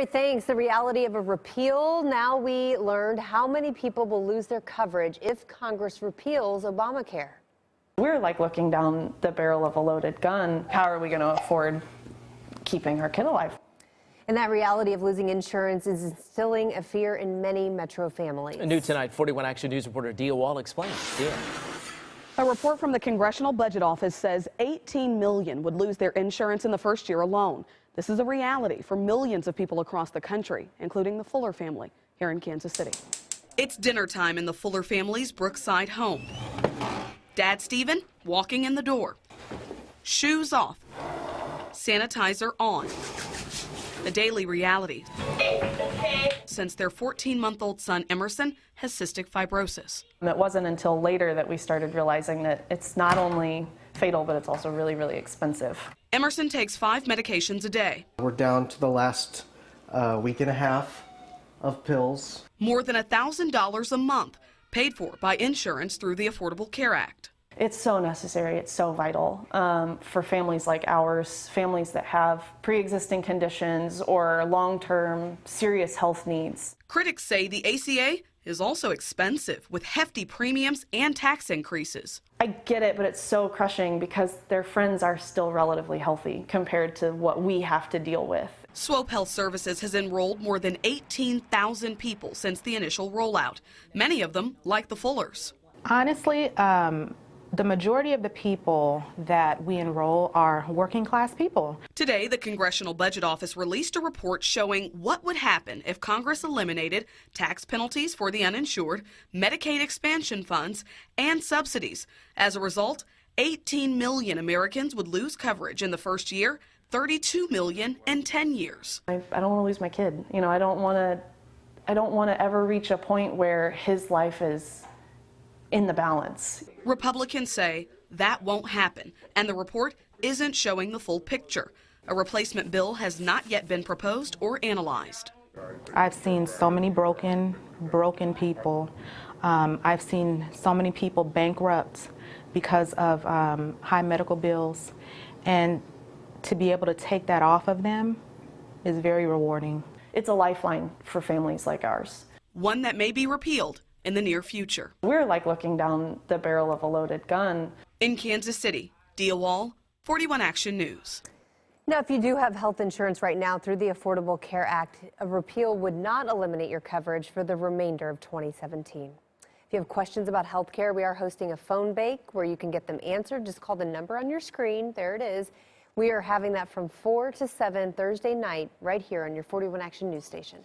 Thanks. The reality of a repeal. Now we learned how many people will lose their coverage if Congress repeals Obamacare. We're like looking down the barrel of a loaded gun. How are we going to afford keeping our kid alive? And that reality of losing insurance is instilling a fear in many Metro families. New tonight, 41 Action News reporter Dia Wall explains. Dia. A report from the Congressional Budget Office says 18 million would lose their insurance in the first year alone. This is a reality for millions of people across the country, including the Fuller family here in Kansas City. It's dinner time in the Fuller family's Brookside home. Dad Stephen walking in the door, shoes off, sanitizer on. A daily reality since their 14-month-old son Emerson has cystic fibrosis. It wasn't until later that we started realizing that it's not only fatal, but it's also really, really expensive. Emerson takes 5 medications a day. We're down to the last week and a half of pills. More than $1,000 a month, paid for by insurance through the Affordable Care Act. It's so necessary, it's so vital for families like ours, families that have pre-existing conditions or long-term serious health needs. Critics say the ACA is also expensive with hefty premiums and tax increases. I get it, but it's so crushing because their friends are still relatively healthy compared to what we have to deal with. Swope Health Services has enrolled more than 18,000 people since the initial rollout, many of them like the Fullers. Honestly, the majority of the people that we enroll are working class people. Today, the Congressional Budget Office released a report showing what would happen if Congress eliminated tax penalties for the uninsured, Medicaid expansion funds, and subsidies. As a result, 18 million Americans would lose coverage in the first year, 32 million in 10 years. I don't want to lose my kid. You know, I don't want to ever reach a point where his life is in the balance. Republicans say that won't happen, and the report isn't showing the full picture. A replacement bill has not yet been proposed or analyzed. I've seen so many broken people. I've seen so many people bankrupt because of high medical bills, and to be able to take that off of them is very rewarding. It's a lifeline for families like ours. One that may be repealed in the near future. We're like looking down the barrel of a loaded gun. In Kansas City, Dia Wall, 41 Action News. Now, if you do have health insurance right now through the Affordable Care Act, a repeal would not eliminate your coverage for the remainder of 2017. If you have questions about health care, we are hosting a phone bake where you can get them answered. Just call the number on your screen. There it is. We are having that from 4 to 7 Thursday night right here on your 41 Action News Station.